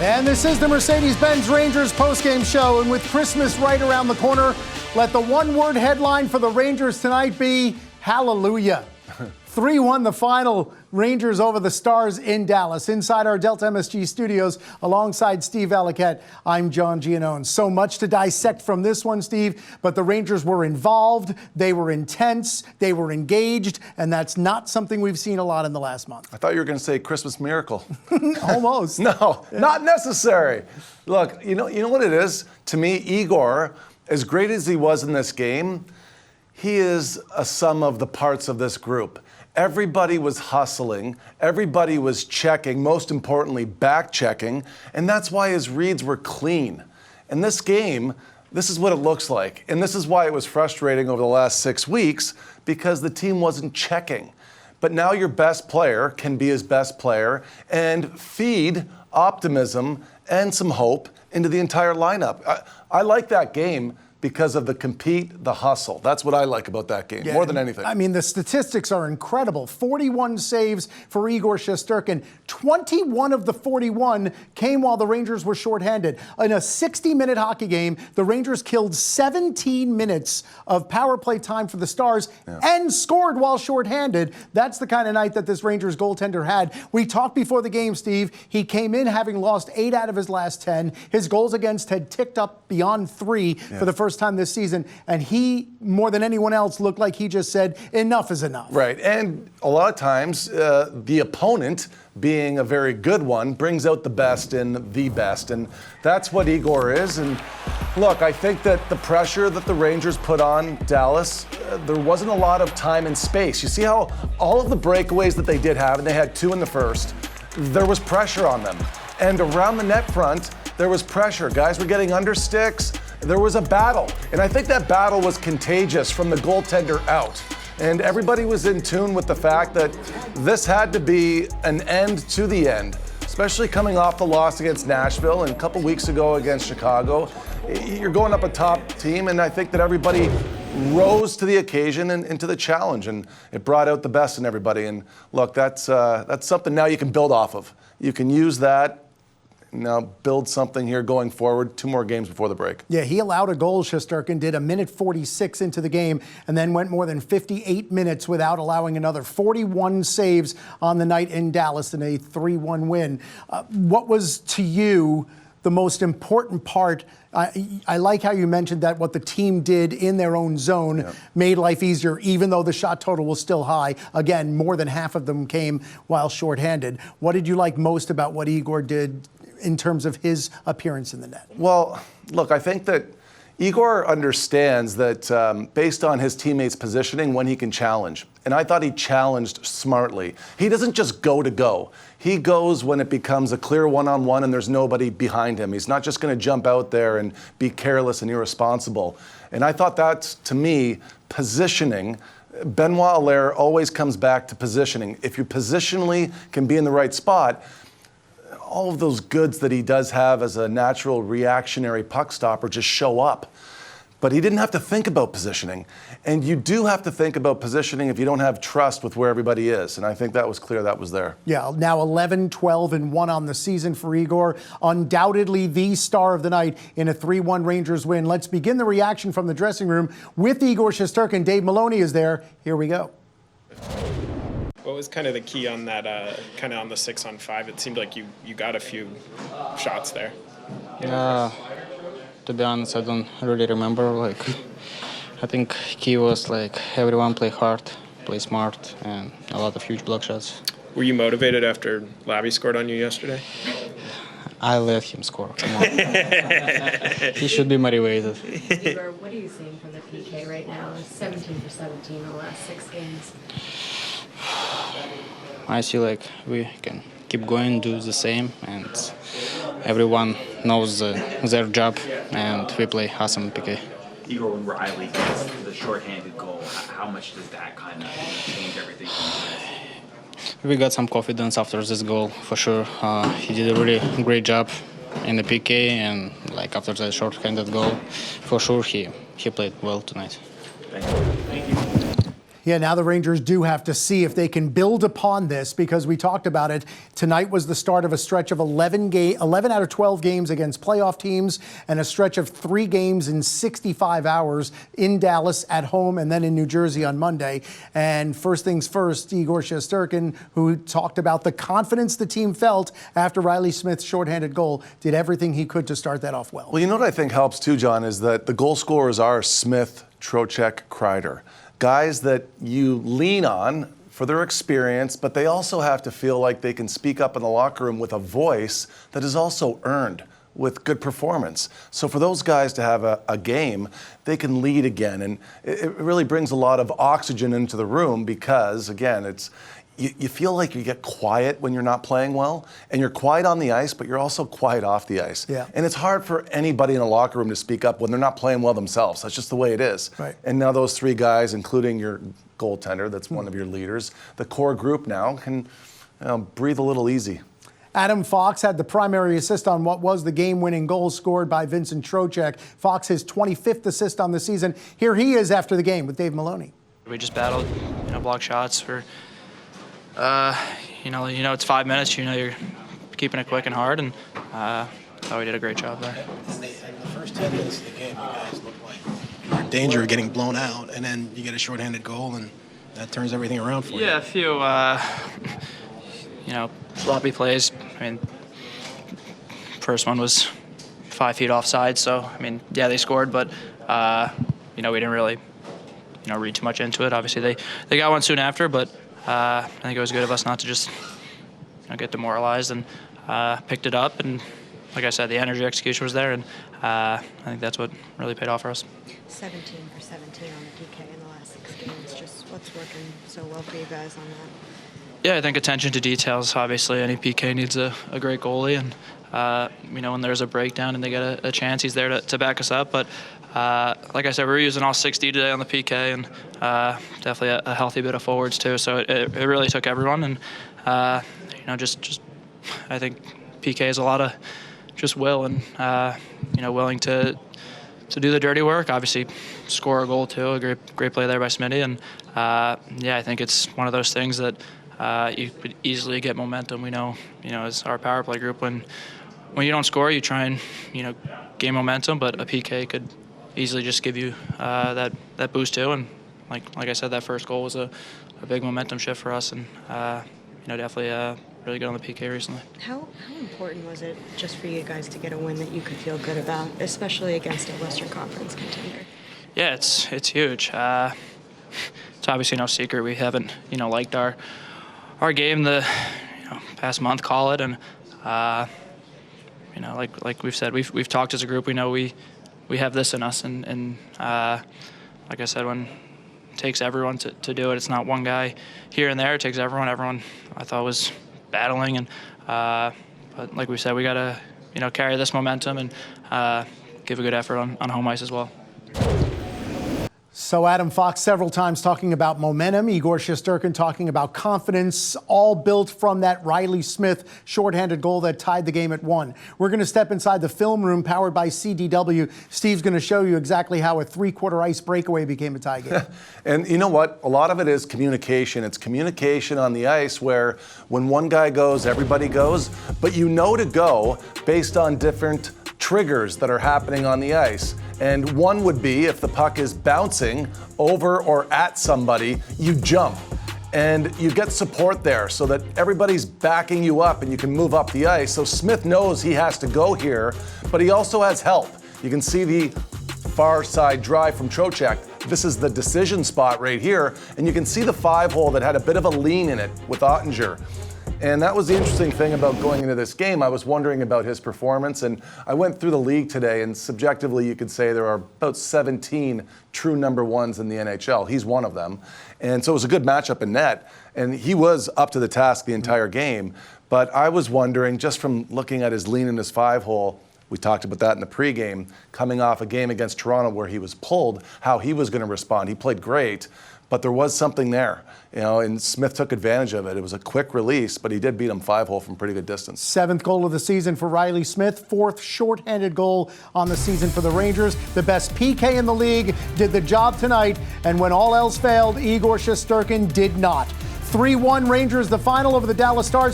And this is the Mercedes-Benz Rangers postgame show. And with Christmas right around the corner, let the one-word headline for the Rangers tonight be hallelujah. 3-1 the final, Rangers over the Stars in Dallas. Inside our Delta MSG studios, alongside Steve Elliott, I'm John Giannone. So much to dissect from this one, Steve, but the Rangers were involved, they were intense, they were engaged, and that's not something we've seen a lot in the last month. I thought you were going to say Christmas miracle. Almost. No, not necessary. Look, you know what it is? To me, Igor, as great as he was in this game, he is a sum of the parts of this group. Everybody was hustling, everybody was checking, most importantly, back checking, and that's why his reads were clean. In this game, this is what it looks like, and this is why it was frustrating over the last 6 weeks, because the team wasn't checking. But now your best player can be his best player and feed optimism and some hope into the entire lineup. I like that game because of the compete, the hustle. That's what I like about that game, more than anything. I mean, the statistics are incredible. 41 saves for Igor Shesterkin. 21 of the 41 came while the Rangers were shorthanded. In a 60-minute hockey game, the Rangers killed 17 minutes of power play time for the Stars and scored while shorthanded. That's the kind of night that this Rangers goaltender had. We talked before the game, Steve. He came in having lost 8 out of his last 10. His goals against had ticked up beyond 3 for the first time this season, and he, more than anyone else, looked like he just said, enough is enough. Right, and a lot of times, the opponent, being a very good one, brings out the best in the best, and that's what Igor is. And look, I think that the pressure that the Rangers put on Dallas, there wasn't a lot of time and space. You see how all of the breakaways that they did have, and they had 2 in the first, there was pressure on them. And around the net front, there was pressure. Guys were getting under sticks. There was a battle, and I think that battle was contagious from the goaltender out. And everybody was in tune with the fact that this had to be an end to the end, especially coming off the loss against Nashville and a couple weeks ago against Chicago. You're going up a top team, and I think that everybody rose to the occasion and to the challenge, and it brought out the best in everybody. And look, that's something now you can build off of. You can use that. Now build something here going forward. 2 more games before the break. Yeah, he allowed a goal, Shesterkin did, 1:46 into the game, and then went more than 58 minutes without allowing another. 41 saves on the night in Dallas in a 3-1 win. What was, to you, the most important part? I like how you mentioned that what the team did in their own zone made life easier, even though the shot total was still high. Again, more than half of them came while shorthanded. What did you like most about what Igor did in terms of his appearance in the net? Well, look, I think that Igor understands that based on his teammates' positioning, when he can challenge. And I thought he challenged smartly. He doesn't just go to go. He goes when it becomes a clear one-on-one and there's nobody behind him. He's not just going to jump out there and be careless and irresponsible. And I thought that's, to me, positioning. Benoit Allaire always comes back to positioning. If you positionally can be in the right spot, all of those goods that he does have as a natural reactionary puck stopper just show up. But he didn't have to think about positioning. And you do have to think about positioning if you don't have trust with where everybody is. And I think that was clear that was there. Yeah, now 11, 12, and 1 on the season for Igor. Undoubtedly the star of the night in a 3-1 Rangers win. Let's begin the reaction from the dressing room with Igor Shesterkin. Dave Maloney is there. Here we go. What was kind of the key on that, kind of on the 6-on-5? It seemed like you got a few shots there. To be honest, I don't really remember. I think key was everyone play hard, play smart, and a lot of huge block shots. Were you motivated after Labby scored on you yesterday? I let him score. Come on. He should be motivated. Igor, what are you seeing from the PK right now? 17 for 17 in the last 6 games. I see we can keep going, do the same, and everyone knows their job, and we play awesome PK. Igor, when Reilly gets the shorthanded goal, how much does that kind of change everything? We got some confidence after this goal, for sure. He did a really great job in the PK, and after that short-handed goal, for sure he played well tonight. Thank you. Yeah, now the Rangers do have to see if they can build upon this, because we talked about it. Tonight was the start of a stretch of 11 out of 12 games against playoff teams, and a stretch of 3 games in 65 hours in Dallas at home and then in New Jersey on Monday. And first things first, Igor Shesterkin, who talked about the confidence the team felt after Reilly Smith's shorthanded goal, did everything he could to start that off well. Well, you know what I think helps too, John, is that the goal scorers are Smith, Trocheck, Kreider. Guys that you lean on for their experience, but they also have to feel like they can speak up in the locker room with a voice that is also earned with good performance. So for those guys to have a game, they can lead again. And it really brings a lot of oxygen into the room, because, again, you feel like you get quiet when you're not playing well, and you're quiet on the ice, but you're also quiet off the ice. Yeah. And it's hard for anybody in the locker room to speak up when they're not playing well themselves. That's just the way it is. Right. And now those 3 guys, including your goaltender, that's one of your leaders, the core group now can breathe a little easy. Adam Fox had the primary assist on what was the game-winning goal scored by Vincent Trocheck. Fox, his 25th assist on the season. Here he is after the game with Dave Maloney. We just battled, block shots for. It's 5 minutes. You're keeping it quick and hard, and thought we did a great job there. In the first 10 minutes of the game, you guys looked like you were in danger of getting blown out, and then you get a shorthanded goal, and that turns everything around for you. Yeah, a few, sloppy plays. First one was 5 feet offside, so they scored, but we didn't really, read too much into it. Obviously, they got one soon after, but. I think it was good of us not to just get demoralized, and picked it up. And like I said, the energy execution was there, and I think that's what really paid off for us. 17 for 17 on the PK in the last 6 games. Just what's working so well for you guys on that? Yeah, I think attention to details. Obviously, any PK needs a great goalie, and when there's a breakdown and they get a chance, he's there to back us up. But like I said, we're using all 60 today on the PK, and definitely a healthy bit of forwards too. So it really took everyone, and just I think PK is a lot of just will, and willing to do the dirty work. Obviously, score a goal too. A great play there by Smitty, and I think it's one of those things that you could easily get momentum. We know, as our power play group, when you don't score, you try and gain momentum, but a PK could easily just give you that boost too. And like I said, that first goal was a big momentum shift for us, and definitely really good on the PK recently. How important was it just for you guys to get a win that you could feel good about, especially against a Western Conference contender? Yeah, it's huge. It's obviously no secret we haven't liked our game the past month, call it, and like we've said, we've talked as a group. We know we have this in us, and like I said, when it takes everyone to do it, it's not one guy here and there. It takes everyone. Everyone, I thought, was battling, and but like we said, we gotta carry this momentum and give a good effort on home ice as well. So Adam Fox several times talking about momentum, Igor Shesterkin talking about confidence, all built from that Reilly Smith shorthanded goal that tied the game at 1. We're going to step inside the film room powered by CDW. Steve's going to show you exactly how a 3-quarter ice breakaway became a tie game. And you know what? A lot of it is communication. It's communication on the ice, where when one guy goes, everybody goes, but to go based on different triggers that are happening on the ice. And one would be if the puck is bouncing over or at somebody, you jump. And you get support there so that everybody's backing you up and you can move up the ice. So Smith knows he has to go here, but he also has help. You can see the far side drive from Trocheck. This is the decision spot right here. And you can see the 5-hole that had a bit of a lean in it with Ottinger. And that was the interesting thing about going into this game. I was wondering about his performance, and I went through the league today, and subjectively you could say there are about 17 true number ones in the NHL. He's one of them. And so it was a good matchup in net, and he was up to the task the entire game. But I was wondering, just from looking at his lean in his 5-hole, we talked about that in the pregame, coming off a game against Toronto where he was pulled, how he was going to respond. He played great. but there was something there, and Smith took advantage of it. It was a quick release, but he did beat him 5-hole from pretty good distance. 7th goal of the season for Reilly Smith, 4th shorthanded goal on the season for the Rangers. The best PK in the league did the job tonight, and when all else failed, Igor Shesterkin did not. 3-1 Rangers, the final over the Dallas Stars.